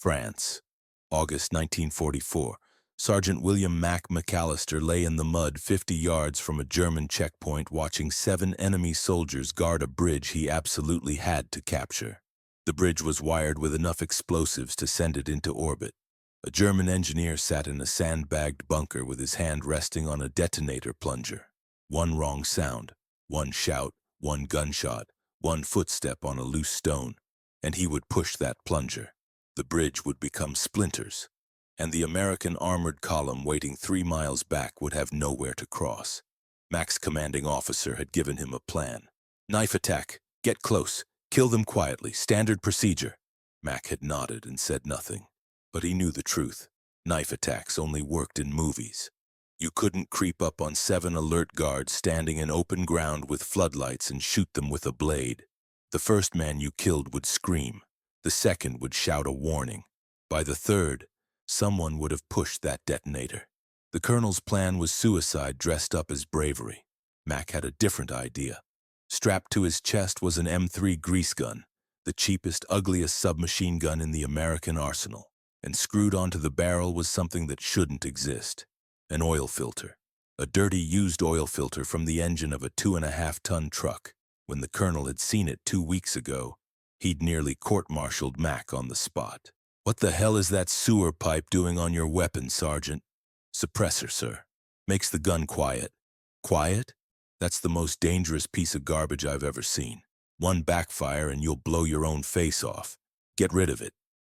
France, August 1944. Sergeant William McAllister lay in the mud 50 yards from a German checkpoint watching 7 enemy soldiers guard a bridge he absolutely had to capture. The bridge was wired with enough explosives to send it into orbit. A German engineer sat in a sandbagged bunker with his hand resting on a detonator plunger. One wrong sound, one shout, one gunshot, one footstep on a loose stone, and he would push that plunger. The bridge would become splinters, and the American armored column waiting 3 miles back would have nowhere to cross. Mac's commanding officer had given him a plan. Knife attack, get close, kill them quietly, standard procedure. Mac had nodded and said nothing, but he knew the truth. Knife attacks only worked in movies. You couldn't creep up on 7 alert guards standing in open ground with floodlights and shoot them with a blade. The first man you killed would scream. The second would shout a warning. By the third, someone would have pushed that detonator. The colonel's plan was suicide dressed up as bravery. Mac had a different idea. Strapped to his chest was an M3 grease gun, the cheapest, ugliest submachine gun in the American arsenal. And screwed onto the barrel was something that shouldn't exist. An oil filter. A dirty used oil filter from the engine of a 2.5-ton truck. When the colonel had seen it 2 weeks ago, he'd nearly court-martialed Mac on the spot. "What the hell is that sewer pipe doing on your weapon, Sergeant?" "Suppressor, sir. Makes the gun quiet." "Quiet? That's the most dangerous piece of garbage I've ever seen. One backfire and you'll blow your own face off. Get rid of it."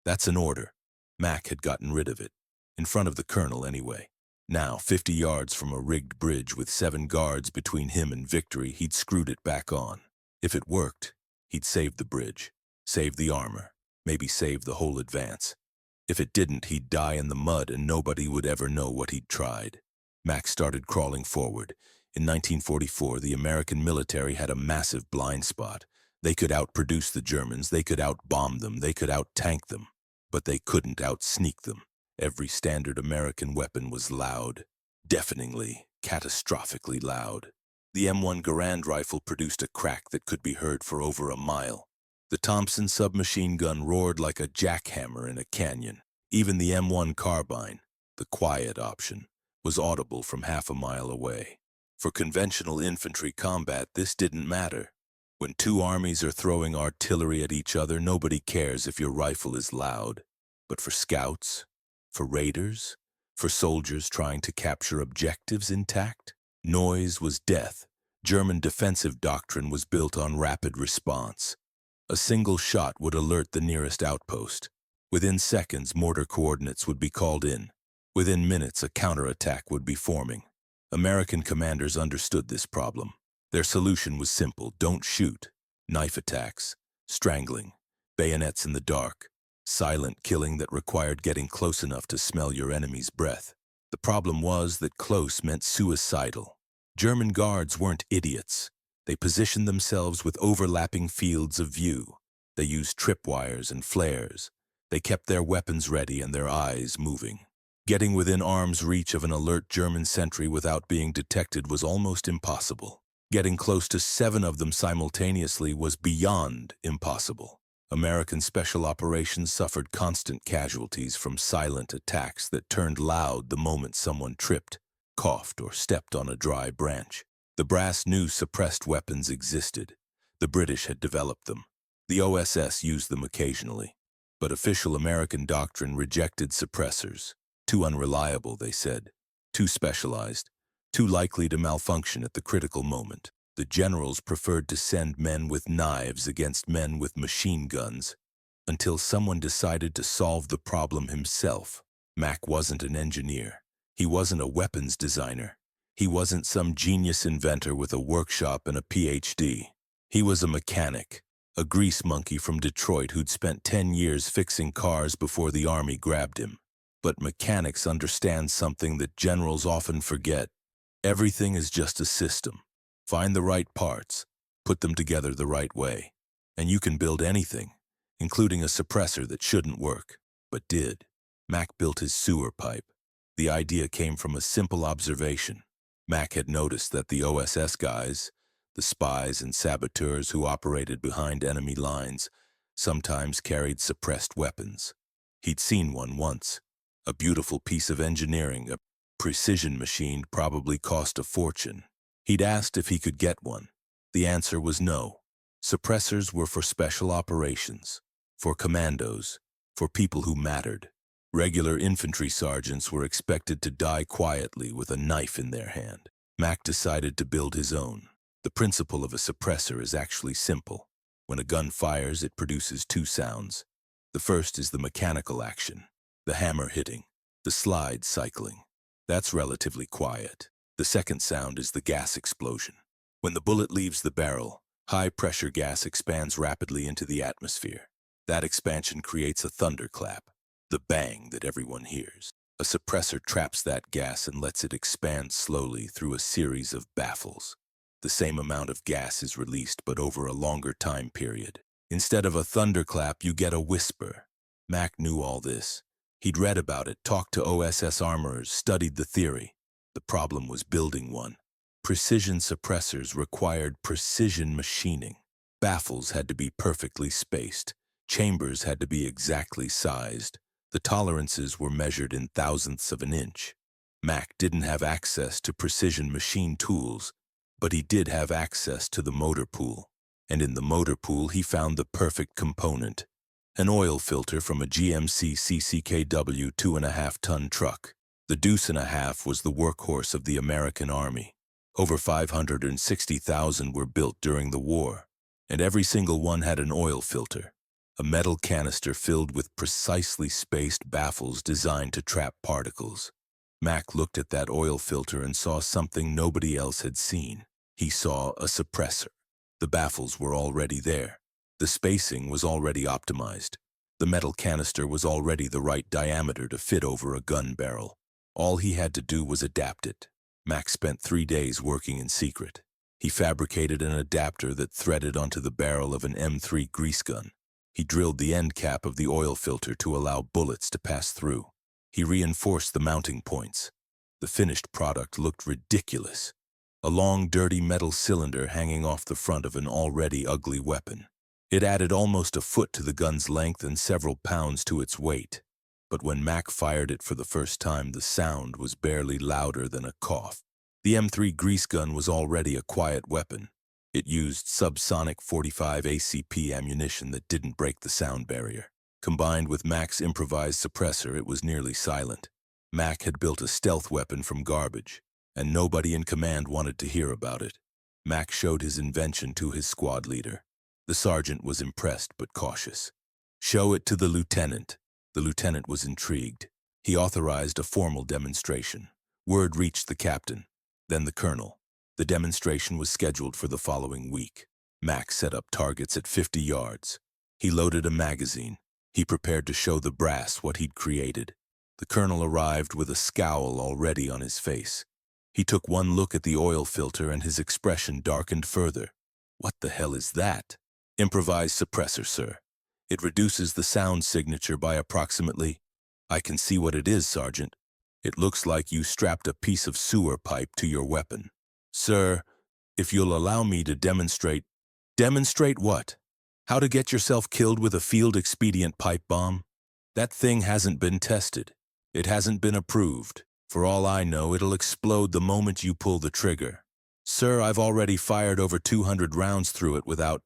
That's an order. Mac had gotten rid of it. In front of the colonel, anyway. Now, 50 yards from a rigged bridge with 7 guards between him and victory, he'd screwed it back on. If it worked, he'd save the bridge, save the armor, maybe save the whole advance. If it didn't, he'd die in the mud and nobody would ever know what he'd tried. Mac started crawling forward. In 1944, the American military had a massive blind spot. They could outproduce the Germans, they could outbomb them, they could out-tank them, but they couldn't out-sneak them. Every standard American weapon was loud, deafeningly, catastrophically loud. The M1 Garand rifle produced a crack that could be heard for over a mile. The Thompson submachine gun roared like a jackhammer in a canyon. Even the M1 carbine, the quiet option, was audible from half a mile away. For conventional infantry combat, this didn't matter. When 2 armies are throwing artillery at each other, nobody cares if your rifle is loud. But for scouts, for raiders, for soldiers trying to capture objectives intact, noise was death. German defensive doctrine was built on rapid response. A single shot would alert the nearest outpost. Within seconds, mortar coordinates would be called in. Within minutes, a counterattack would be forming. American commanders understood this problem. Their solution was simple: don't shoot. Knife attacks, strangling, bayonets in the dark, silent killing that required getting close enough to smell your enemy's breath. The problem was that close meant suicidal. German guards weren't idiots. They positioned themselves with overlapping fields of view. They used tripwires and flares. They kept their weapons ready and their eyes moving. Getting within arm's reach of an alert German sentry without being detected was almost impossible. Getting close to 7 of them simultaneously was beyond impossible. American special operations suffered constant casualties from silent attacks that turned loud the moment someone tripped, coughed, or stepped on a dry branch. The brass knew suppressed weapons existed. The British had developed them. The OSS used them occasionally. But official American doctrine rejected suppressors. Too unreliable, they said. Too specialized. Too likely to malfunction at the critical moment. The generals preferred to send men with knives against men with machine guns until someone decided to solve the problem himself. Mac wasn't an engineer. He wasn't a weapons designer. He wasn't some genius inventor with a workshop and a PhD. He was a mechanic, a grease monkey from Detroit who'd spent 10 years fixing cars before the army grabbed him. But mechanics understand something that generals often forget. Everything is just a system. Find the right parts, put them together the right way, and you can build anything, including a suppressor that shouldn't work, but did. Mac built his sewer pipe. The idea came from a simple observation. Mac had noticed that the OSS guys, the spies and saboteurs who operated behind enemy lines, sometimes carried suppressed weapons. He'd seen one once. A beautiful piece of engineering, a precision machine probably cost a fortune. He'd asked if he could get one. The answer was no. Suppressors were for special operations, for commandos, for people who mattered. Regular infantry sergeants were expected to die quietly with a knife in their hand. Mac decided to build his own. The principle of a suppressor is actually simple. When a gun fires, it produces two sounds. The first is the mechanical action, the hammer hitting, the slide cycling. That's relatively quiet. The second sound is the gas explosion. When the bullet leaves the barrel, high-pressure gas expands rapidly into the atmosphere. That expansion creates a thunderclap, the bang that everyone hears. A suppressor traps that gas and lets it expand slowly through a series of baffles. The same amount of gas is released, but over a longer time period. Instead of a thunderclap, you get a whisper. Mac knew all this. He'd read about it, talked to OSS armorers, studied the theory. The problem was building one. Precision suppressors required precision machining. Baffles had to be perfectly spaced. Chambers had to be exactly sized. The tolerances were measured in thousandths of an inch. Mac didn't have access to precision machine tools, but he did have access to the motor pool. And in the motor pool, he found the perfect component, an oil filter from a GMC CCKW 2.5-ton truck. The Deuce and a Half was the workhorse of the American Army. Over 560,000 were built during the war, and every single one had an oil filter, a metal canister filled with precisely spaced baffles designed to trap particles. Mac looked at that oil filter and saw something nobody else had seen. He saw a suppressor. The baffles were already there. The spacing was already optimized. The metal canister was already the right diameter to fit over a gun barrel. All he had to do was adapt it. Mac spent 3 days working in secret. He fabricated an adapter that threaded onto the barrel of an M3 grease gun. He drilled the end cap of the oil filter to allow bullets to pass through. He reinforced the mounting points. The finished product looked ridiculous. A long, dirty metal cylinder hanging off the front of an already ugly weapon. It added almost a foot to the gun's length and several pounds to its weight. But when Mac fired it for the first time, the sound was barely louder than a cough. The M3 grease gun was already a quiet weapon. It used subsonic 45 ACP ammunition that didn't break the sound barrier. Combined with Mac's improvised suppressor, it was nearly silent. Mac had built a stealth weapon from garbage, and nobody in command wanted to hear about it. Mac showed his invention to his squad leader. The sergeant was impressed but cautious. "Show it to the lieutenant." The lieutenant was intrigued. He authorized a formal demonstration. Word reached the captain, then the colonel. The demonstration was scheduled for the following week. Mac set up targets at 50 yards. He loaded a magazine. He prepared to show the brass what he'd created. The colonel arrived with a scowl already on his face. He took one look at the oil filter and his expression darkened further. "What the hell is that?" "Improvised suppressor, sir. It reduces the sound signature by approximately—" "I can see what it is, Sergeant. It looks like you strapped a piece of sewer pipe to your weapon." "Sir, if you'll allow me to demonstrate—" "Demonstrate what? How to get yourself killed with a field-expedient pipe bomb? That thing hasn't been tested. It hasn't been approved. For all I know, it'll explode the moment you pull the trigger. Sir, I've already fired over 200 rounds through it without—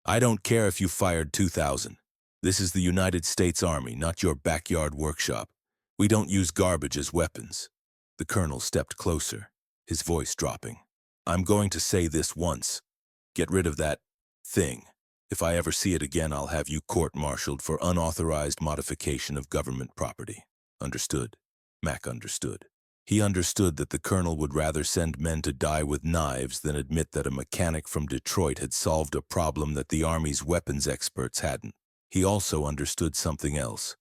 I don't care if you fired 2,000. This is the United States Army, not your backyard workshop. We don't use garbage as weapons." The colonel stepped closer, his voice dropping. "I'm going to say this once. Get rid of that thing. If I ever see it again, I'll have you court-martialed for unauthorized modification of government property. Understood?" Mac understood. He understood that the colonel would rather send men to die with knives than admit that a mechanic from Detroit had solved a problem that the Army's weapons experts hadn't. He also understood something else.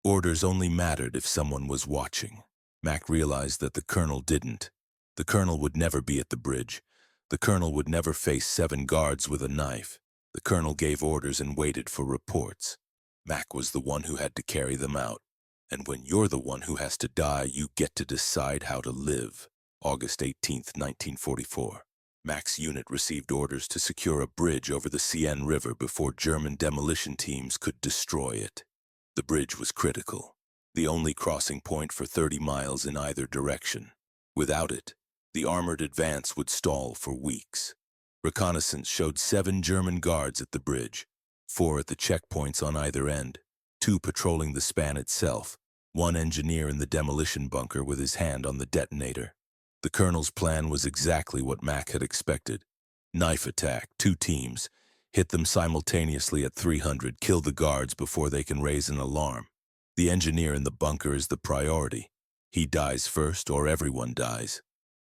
Orders only mattered if someone was watching. Mac realized that the colonel didn't. The colonel would never be at the bridge. The colonel would never face 7 guards with a knife. The colonel gave orders and waited for reports. Mac was the one who had to carry them out. And when you're the one who has to die, you get to decide how to live. August 18th, 1944. Mac's unit received orders to secure a bridge over the Seine River before German demolition teams could destroy it. The bridge was critical, the only crossing point for 30 miles in either direction. Without it, the armored advance would stall for weeks. Reconnaissance showed 7 German guards at the bridge, 4 at the checkpoints on either end, 2 patrolling the span itself, 1 engineer in the demolition bunker with his hand on the detonator. The colonel's plan was exactly what Mac had expected. Knife attack, 2 teams, hit them simultaneously at 300, kill the guards before they can raise an alarm. The engineer in the bunker is the priority. He dies first or everyone dies.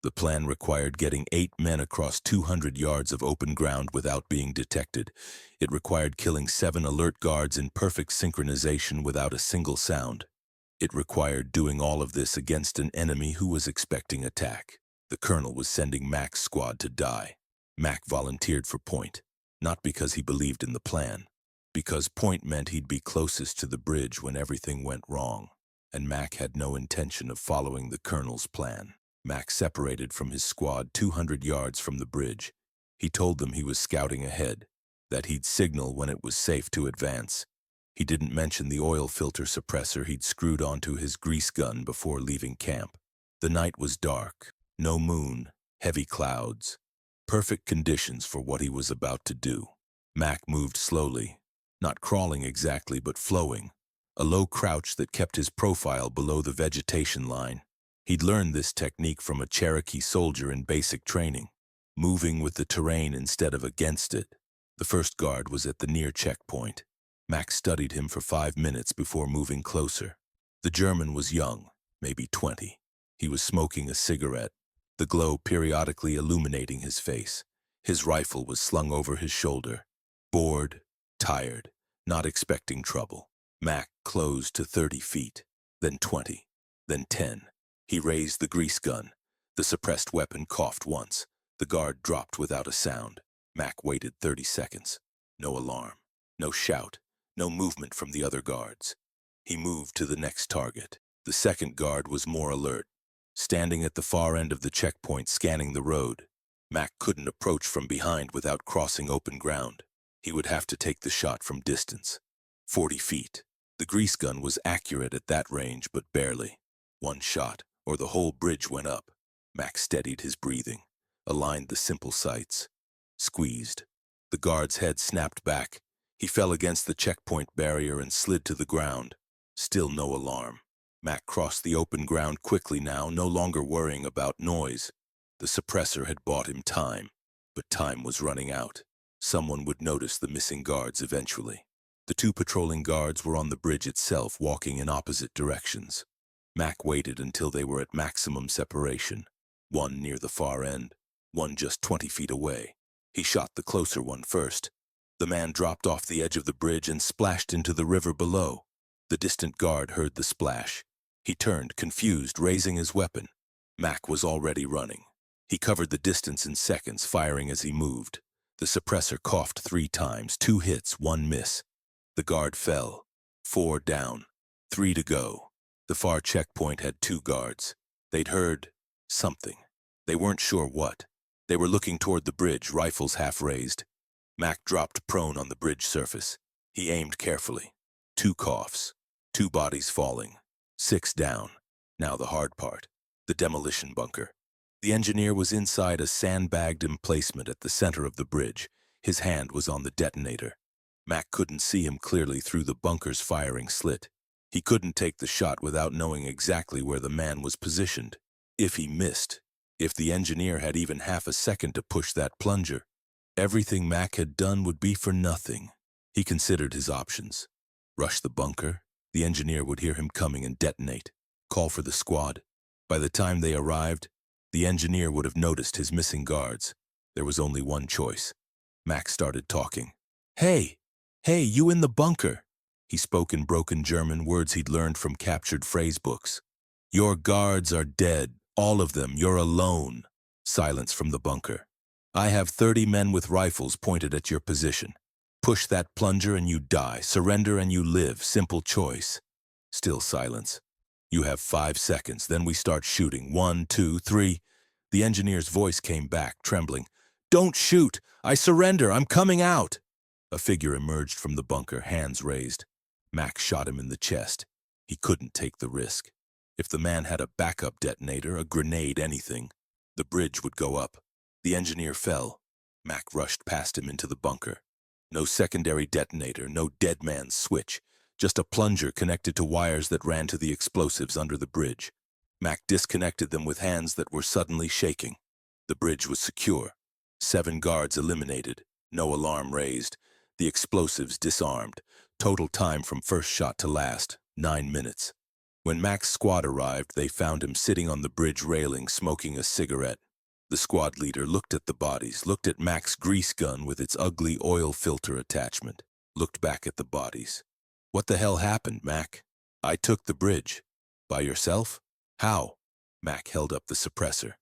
The plan required getting 8 men across 200 yards of open ground without being detected. It required killing 7 alert guards in perfect synchronization without a single sound. It required doing all of this against an enemy who was expecting attack. The colonel was sending Mac's squad to die. Mac volunteered for Point, not because he believed in the plan, because Point meant he'd be closest to the bridge when everything went wrong, and Mac had no intention of following the colonel's plan. Mac separated from his squad 200 yards from the bridge. He told them he was scouting ahead, that he'd signal when it was safe to advance. He didn't mention the oil filter suppressor he'd screwed onto his grease gun before leaving camp. The night was dark, no moon, heavy clouds, perfect conditions for what he was about to do. Mac moved slowly, not crawling exactly but flowing, a low crouch that kept his profile below the vegetation line. He'd learned this technique from a Cherokee soldier in basic training, moving with the terrain instead of against it. The first guard was at the near checkpoint. Mac studied him for 5 minutes before moving closer. The German was young, maybe 20. He was smoking a cigarette, the glow periodically illuminating his face. His rifle was slung over his shoulder. Bored, tired, not expecting trouble. Mac closed to 30 feet, then 20, then 10. He raised the grease gun. The suppressed weapon coughed once. The guard dropped without a sound. Mac waited 30 seconds. No alarm, no shout, no movement from the other guards. He moved to the next target. The second guard was more alert, standing at the far end of the checkpoint scanning the road. Mac couldn't approach from behind without crossing open ground. He would have to take the shot from distance. 40 feet. The grease gun was accurate at that range, but barely. 1 shot, or the whole bridge went up. Mac steadied his breathing, aligned the simple sights, squeezed. The guard's head snapped back. He fell against the checkpoint barrier and slid to the ground. Still no alarm. Mac crossed the open ground quickly now, no longer worrying about noise. The suppressor had bought him time, but time was running out. Someone would notice the missing guards eventually. The 2 patrolling guards were on the bridge itself, walking in opposite directions. Mac waited until they were at maximum separation, 1 near the far end, 1 just 20 feet away. He shot the closer one first. The man dropped off the edge of the bridge and splashed into the river below. The distant guard heard the splash. He turned, confused, raising his weapon. Mac was already running. He covered the distance in seconds, firing as he moved. The suppressor coughed 3 times, 2 hits, 1 miss. The guard fell. 4 down, 3 to go. The far checkpoint had 2 guards. They'd heard something. They weren't sure what. They were looking toward the bridge, rifles half raised. Mac dropped prone on the bridge surface. He aimed carefully. 2 coughs, 2 bodies falling. 6 down. Now the hard part, the demolition bunker. The engineer was inside a sandbagged emplacement at the center of the bridge. His hand was on the detonator. Mac couldn't see him clearly through the bunker's firing slit. He couldn't take the shot without knowing exactly where the man was positioned. If he missed, if the engineer had even half a second to push that plunger, everything Mac had done would be for nothing. He considered his options. Rush the bunker. The engineer would hear him coming and detonate. Call for the squad. By the time they arrived, the engineer would have noticed his missing guards. There was only one choice. Mac started talking. Hey, you in the bunker. He spoke in broken German, words he'd learned from captured phrase books. Your guards are dead, all of them, you're alone. Silence from the bunker. I have 30 men with rifles pointed at your position. Push that plunger and you die, surrender and you live, simple choice. Still silence. You have 5 seconds, then we start shooting. 1, 2, 3. The engineer's voice came back, trembling. Don't shoot! I surrender! I'm coming out! A figure emerged from the bunker, hands raised. Mac shot him in the chest. He couldn't take the risk. If the man had a backup detonator, a grenade, anything, the bridge would go up. The engineer fell. Mac rushed past him into the bunker. No secondary detonator, no dead man's switch, just a plunger connected to wires that ran to the explosives under the bridge. Mac disconnected them with hands that were suddenly shaking. The bridge was secure. 7 guards eliminated, no alarm raised. The explosives disarmed. Total time from first shot to last, 9 minutes. When Mac's squad arrived, they found him sitting on the bridge railing smoking a cigarette. The squad leader looked at the bodies, looked at Mac's grease gun with its ugly oil filter attachment, looked back at the bodies. "What the hell happened, Mac?" "I took the bridge." "By yourself? How?" Mac held up the suppressor.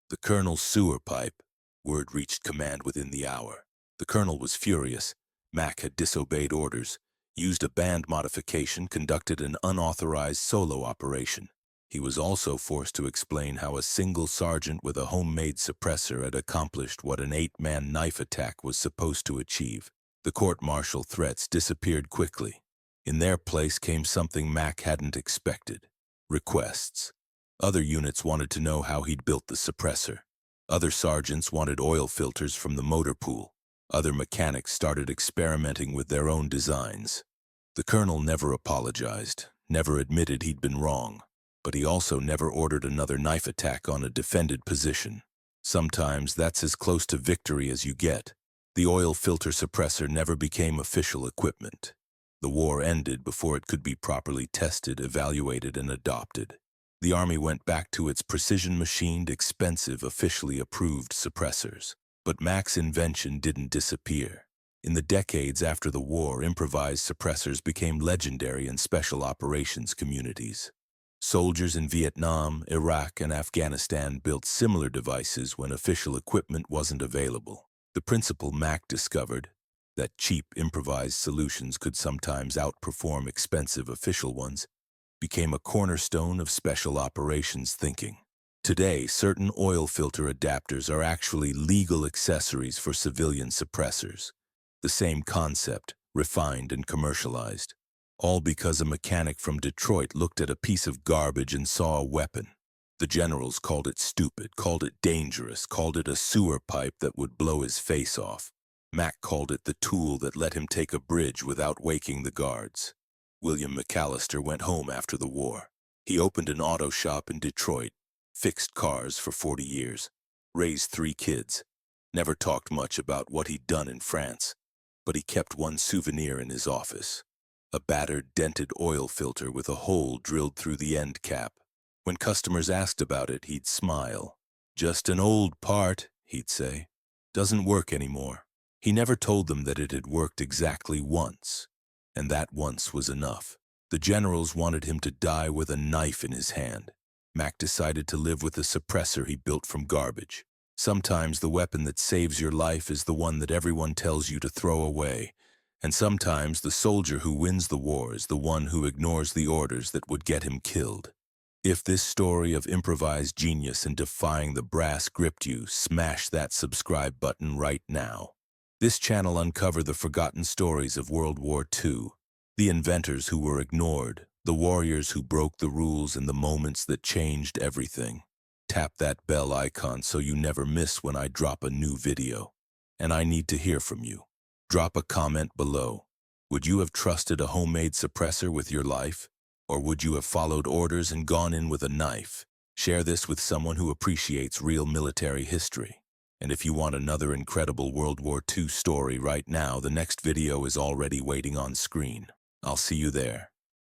"The colonel's sewer pipe." Word reached command within the hour. The colonel was furious. Mac had disobeyed orders, used a band modification, conducted an unauthorized solo operation. He was also forced to explain how a single sergeant with a homemade suppressor had accomplished what an 8-man knife attack was supposed to achieve. The court-martial threats disappeared quickly. In their place came something Mac hadn't expected: requests. Other units wanted to know how he'd built the suppressor. Other sergeants wanted oil filters from the motor pool. Other mechanics started experimenting with their own designs. The colonel never apologized, never admitted he'd been wrong. But he also never ordered another knife attack on a defended position. Sometimes that's as close to victory as you get. The oil filter suppressor never became official equipment. The war ended before it could be properly tested, evaluated, and adopted. The Army went back to its precision-machined, expensive, officially approved suppressors. But Mac's invention didn't disappear. In the decades after the war, improvised suppressors became legendary in special operations communities. Soldiers in Vietnam, Iraq, and Afghanistan built similar devices when official equipment wasn't available. The principle Mac discovered, that cheap improvised solutions could sometimes outperform expensive official ones, became a cornerstone of special operations thinking. Today, certain oil filter adapters are actually legal accessories for civilian suppressors. The same concept, refined and commercialized. All because a mechanic from Detroit looked at a piece of garbage and saw a weapon. The generals called it stupid, called it dangerous, called it a sewer pipe that would blow his face off. Mac called it the tool that let him take a bridge without waking the guards. William McAllister went home after the war. He opened an auto shop in Detroit, fixed cars for 40 years, raised 3 kids, never talked much about what he'd done in France, but he kept one souvenir in his office. A battered, dented oil filter with a hole drilled through the end cap. When customers asked about it, he'd smile. "Just an old part," he'd say. "Doesn't work anymore." He never told them that it had worked exactly once, and that once was enough. The generals wanted him to die with a knife in his hand. Mac decided to live with the suppressor he built from garbage. Sometimes the weapon that saves your life is the one that everyone tells you to throw away. And sometimes the soldier who wins the war is the one who ignores the orders that would get him killed. If this story of improvised genius and defying the brass gripped you, smash that subscribe button right now. This channel uncovered the forgotten stories of World War II, the inventors who were ignored, the warriors who broke the rules, and the moments that changed everything. Tap that bell icon so you never miss when I drop a new video. And I need to hear from you. Drop a comment below. Would you have trusted a homemade suppressor with your life? Or would you have followed orders and gone in with a knife? Share this with someone who appreciates real military history. And if you want another incredible World War II story right now, the next video is already waiting on screen. I'll see you there.